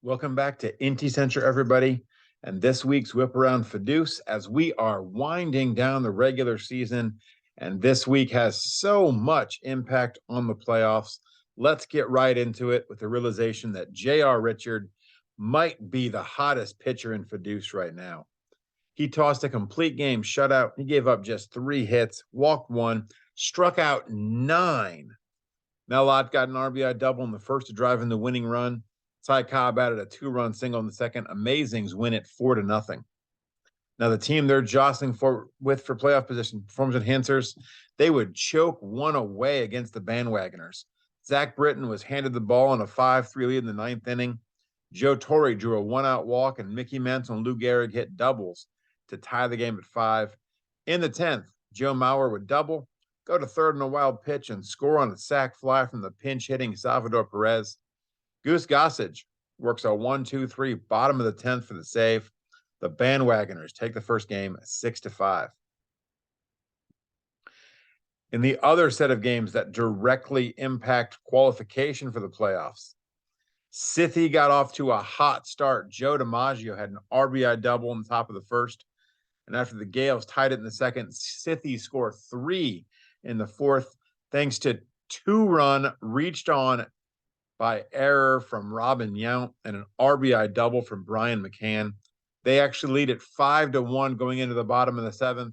Welcome back to IntyCenter, everybody. And this week's Whip Around Fideuce as we are winding down the regular season. And this week has so much impact on the playoffs. Let's get right into it with the realization that J.R. Richard might be the hottest pitcher in Fideuce right now. He tossed a complete game shutout. He gave up just 3 hits, walked 1, struck out 9. Melott got an RBI double in the first to drive in the winning run. Ty Cobb added a 2-run single in the second. Amazings win it 4-0. Now, the team they're jostling for playoff position, performance enhancers, they would choke one away against the Bandwagoners. Zach Britton was handed the ball in a 5-3 lead in the 9th inning. Joe Torre drew a 1-out walk, and Mickey Mantle and Lou Gehrig hit doubles to tie the game at 5. In the 10th, Joe Mauer would double, go to third on a wild pitch, and score on a sac fly from the pinch-hitting Salvador Perez. Goose Gossage works a 1-2-3 bottom of the 10th for the save. The Bandwagoners take the first game 6-5. In the other set of games that directly impact qualification for the playoffs, Sithi got off to a hot start. Joe DiMaggio had an RBI double in the top of the first. And after the Gales tied it in the second, Sithi scored 3 in the fourth, thanks to 2-run reached on by error from Robin Yount and an RBI double from Brian McCann. They actually lead at 5-1 going into the bottom of the 7th.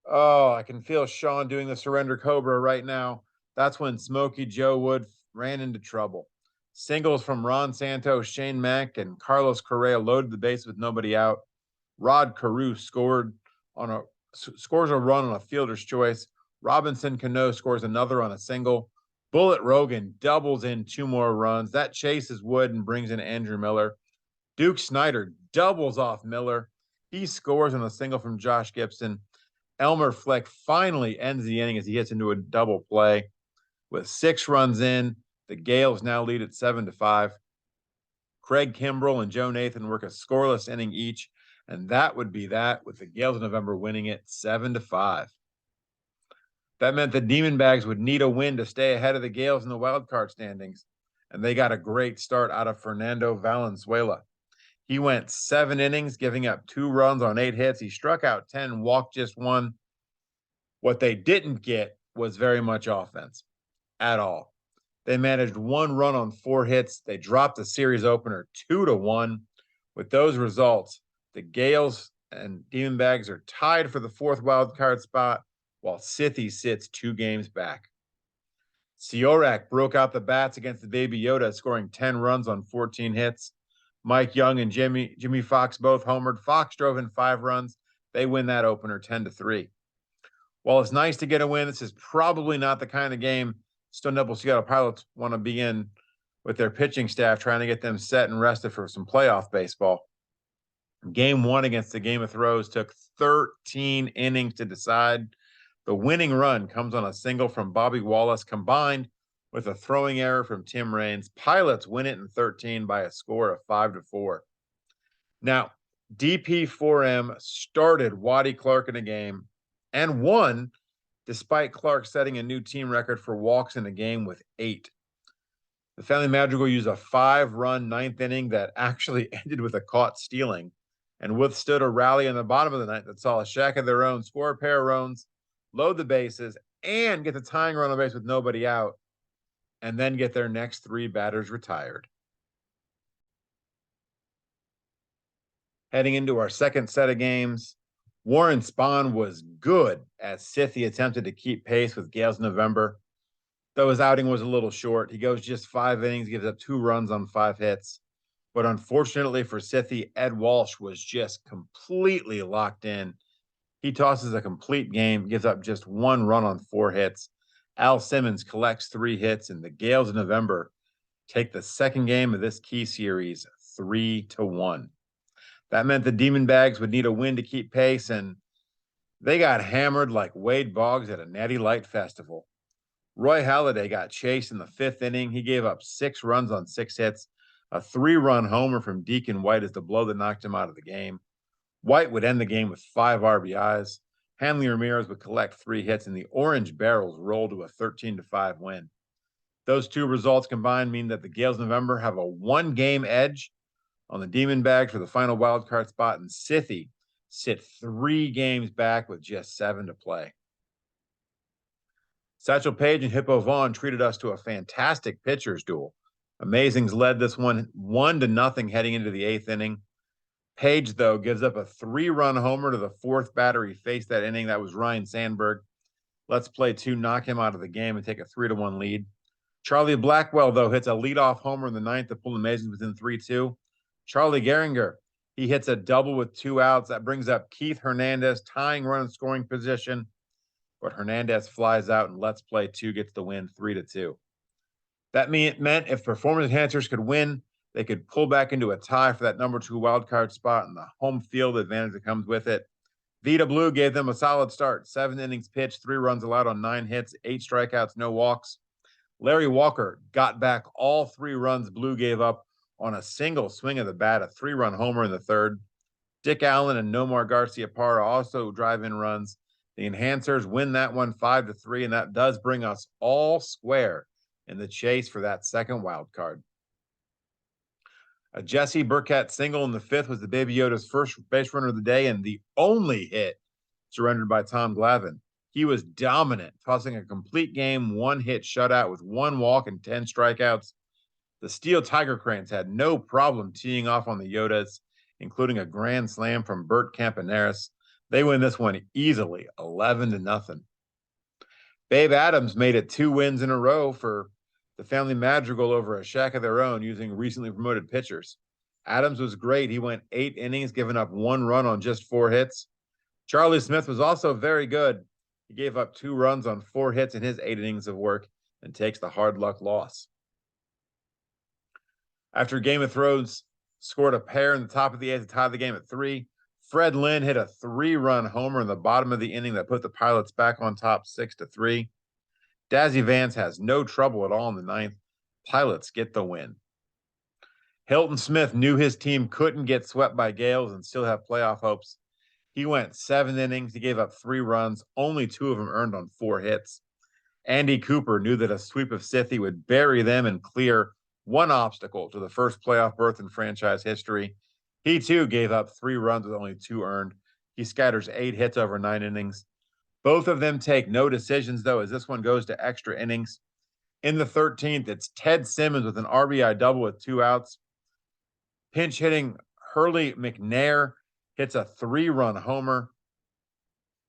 Oh, I can feel Sean doing the surrender cobra right now. That's when Smokey Joe Wood ran into trouble. Singles from Ron Santos, Shane Mack, and Carlos Correa loaded the base with nobody out. Rod Carew scores a run on a fielder's choice. Robinson Cano scores another on a single. Bullet Rogan doubles in 2 more runs. That chases Wood and brings in Andrew Miller. Duke Snyder doubles off Miller. He scores on a single from Josh Gibson. Elmer Fleck finally ends the inning as he hits into a double play. With 6 runs in, the Gales now lead at 7-5. Craig Kimbrell and Joe Nathan work a scoreless inning each, and that would be that, with the Gales of November winning it 7-5. That meant the Demonbags would need a win to stay ahead of the Gales in the wildcard standings, and they got a great start out of Fernando Valenzuela. He went 7 innings, giving up 2 runs on 8 hits. He struck out 10, walked just 1. What they didn't get was very much offense at all. They managed 1 run on 4 hits. They dropped the series opener 2-1. With those results, the Gales and Demonbags are tied for the 4th wildcard spot, while Sithi sits 2 games back. Ciorak broke out the bats against the Baby Yoda, scoring 10 runs on 14 hits. Mike Young and Jimmy Fox both homered. Fox drove in 5 runs. They win that opener 10-3. While it's nice to get a win, this is probably not the kind of game Stone Temple Seattle Pilots want to be in with their pitching staff, trying to get them set and rested for some playoff baseball. Game 1 against the Game of Throws took 13 innings to decide. The winning run comes on a single from Bobby Wallace, combined with a throwing error from Tim Raines. Pilots win it in 13 by a score of 5-4. Now, DP4M started Waddy Clark in a game and won, despite Clark setting a new team record for walks in a game with 8. The Family Madrigal used a 5-run 9th inning that actually ended with a caught stealing and withstood a rally in the bottom of the 9th that saw a shack of their own, score a pair of runs, load the bases, and get the tying run on base with nobody out, and then get their next 3 batters retired. Heading into our second set of games, Warren Spahn was good as Sithi attempted to keep pace with Gales November, though his outing was a little short. He goes just 5 innings, gives up 2 runs on 5 hits. But unfortunately for Sithi, Ed Walsh was just completely locked in. He tosses a complete game, gives up just 1 run on 4 hits. Al Simmons collects 3 hits, and the Gales of November take the second game of this key series 3-1. That meant the Demonbags would need a win to keep pace, and they got hammered like Wade Boggs at a Natty Light Festival. Roy Halladay got chased in the 5th inning. He gave up 6 runs on 6 hits, a 3-run homer from Deacon White as the blow that knocked him out of the game. White would end the game with 5 RBIs. Hanley Ramirez would collect 3 hits, and the Orange Barrels rolled to a 13-5 win. Those two results combined mean that the Gales November have a 1-game edge on the Demonbags for the final wildcard spot, and Sithi sit 3 games back with just 7 to play. Satchel Paige and Hippo Vaughn treated us to a fantastic pitchers duel. Amazings led this one 1-0 heading into the 8th inning. Paige, though, gives up a 3-run homer to the 4th batter he faced that inning. That was Ryan Sandberg. Let's Play 2 knock him out of the game and take a 3-1 lead. Charlie Blackwell, though, hits a leadoff homer in the 9th to pull the Amazings within 3-2. Charlie Gehringer, he hits a double with 2 outs. That brings up Keith Hernandez, tying run in scoring position. But Hernandez flies out, and Let's Play 2 gets the win 3-2. That meant if performance enhancers could win, they could pull back into a tie for that number 2 wildcard spot and the home field advantage that comes with it. Vita Blue gave them a solid start. 7 innings pitched, 3 runs allowed on 9 hits, 8 strikeouts, no walks. Larry Walker got back all 3 runs Blue gave up on a single swing of the bat, a 3-run homer in the 3rd. Dick Allen and Nomar Garciaparra also drive in runs. The Enhancers win that one 5-3, and that does bring us all square in the chase for that second wild card. A Jesse Burkett single in the 5th was the Baby Yoda's first base runner of the day and the only hit surrendered by Tom Glavine. He was dominant, tossing a complete game, 1-hit shutout with 1 walk and 10 strikeouts. The Steel Tiger Cranes had no problem teeing off on the Yodas, including a grand slam from Bert Campaneris. They win this one easily, 11-0. Babe Adams made it 2 wins in a row for the Family Madrigal over a shack of their own using recently promoted pitchers. Adams was great. He went 8 innings, giving up 1 run on just 4 hits. Charlie Smith was also very good. He gave up 2 runs on 4 hits in his 8 innings of work and takes the hard luck loss. After Game of Thrones scored a pair in the top of the 8th to tie the game at 3, Fred Lynn hit a 3-run homer in the bottom of the inning that put the Pilots back on top 6-3. Dazzy Vance has no trouble at all in the 9th. Pilots get the win. Hilton Smith knew his team couldn't get swept by Gales and still have playoff hopes. He went 7 innings. He gave up 3 runs, only 2 of them earned on 4 hits. Andy Cooper knew that a sweep of Sithi would bury them and clear 1 obstacle to the first playoff berth in franchise history. He, too, gave up 3 runs with only 2 earned. He scatters 8 hits over 9 innings. Both of them take no decisions, though, as this one goes to extra innings. In the 13th, it's Ted Simmons with an RBI double with 2 outs. Pinch hitting Hurley McNair hits a 3-run homer.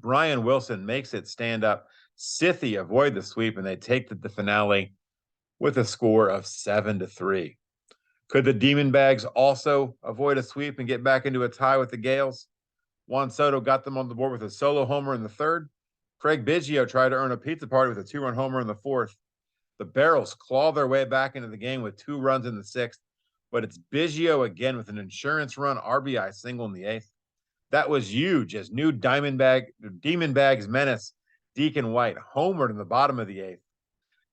Brian Wilson makes it stand up. Sithi avoid the sweep, and they take the finale with a score of 7-3. Could the Demonbags also avoid a sweep and get back into a tie with the Gales? Juan Soto got them on the board with a solo homer in the 3rd. Craig Biggio tried to earn a pizza party with a 2-run homer in the 4th. The Barrels claw their way back into the game with 2 runs in the 6th, but it's Biggio again with an insurance run RBI single in the 8th. That was huge as new Demonbags menace Deacon White homered in the bottom of the 8th.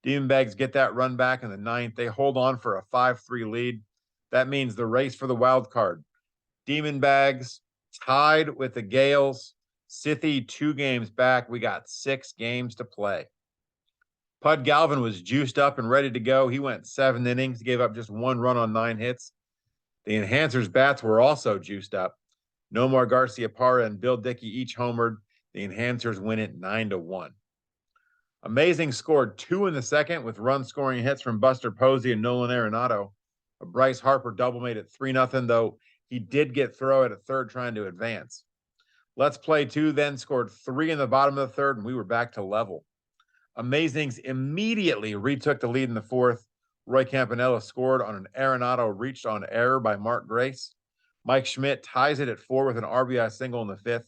Demonbags get that run back in the 9th. They hold on for a 5-3 lead. That means the race for the wild card. Demonbags tied with the Gales. Sithi 2 games back. We got 6 games to play. Pud Galvin was juiced up and ready to go. He went 7 innings, gave up just 1 run on 9 hits. The Enhancers' bats were also juiced up. Nomar Garciaparra and Bill Dickey each homered. The Enhancers win it 9-1. Amazing scored 2 in the 2nd with run-scoring hits from Buster Posey and Nolan Arenado. A Bryce Harper double made it 3-0, though he did get throw at a 3rd trying to advance. Let's Play 2 then scored 3 in the bottom of the 3rd, and we were back to level. Amazings immediately retook the lead in the 4th. Roy Campanella scored on an Arenado reached on error by Mark Grace. Mike Schmidt ties it at 4 with an RBI single in the 5th.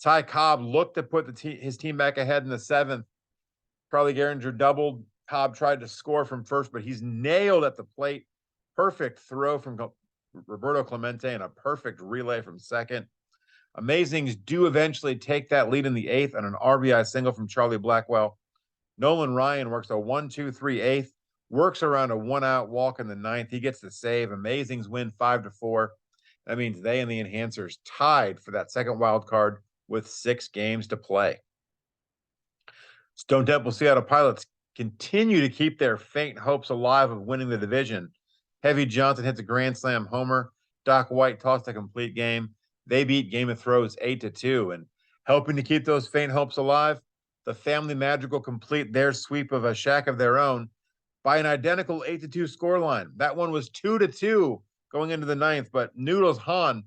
Ty Cobb looked to put his team back ahead in the 7th. Charlie Gehringer doubled. Cobb tried to score from first, but he's nailed at the plate. Perfect throw from Roberto Clemente and a perfect relay from second. Amazings do eventually take that lead in the 8th on an RBI single from Charlie Blackwell. Nolan Ryan works a 1-2-3 8th, works around a 1-out walk in the 9th. He gets the save. Amazings win 5-4. That means they and the Enhancers tied for that second wild card with 6 games to play. Stone Temple Seattle Pilots continue to keep their faint hopes alive of winning the division. Heavy Johnson hits a grand slam homer. Doc White tossed a complete game. They beat Game of Thrones 8-2. And helping to keep those faint hopes alive, the Family Magic will complete their sweep of a shack of their own by an identical 8-2 scoreline. That one was 2-2 going into the ninth, but Noodles Hahn,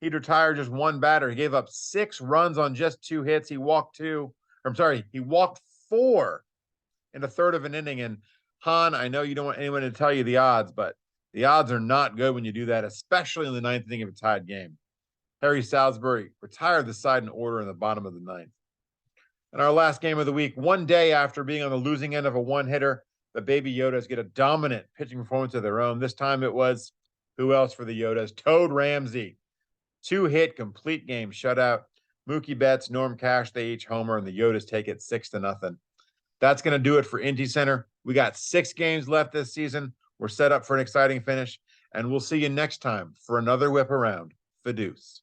he'd retired just one batter. He gave up 6 runs on just 2 hits. He walked he walked 4 in a third of an inning. And Hahn, I know you don't want anyone to tell you the odds, but the odds are not good when you do that, especially in the ninth inning of a tied game. Harry Salisbury retired the side in order in the bottom of the ninth. In our last game of the week, one day after being on the losing end of a one-hitter, the Baby Yodas get a dominant pitching performance of their own. This time it was, who else for the Yodas? Toad Ramsey. 2-hit complete game shutout. Mookie Betts, Norm Cash, they each homer, and the Yodas take it 6-0. That's going to do it for IntyCenter. We got 6 games left this season. We're set up for an exciting finish, and we'll see you next time for another whip around. Fideuce.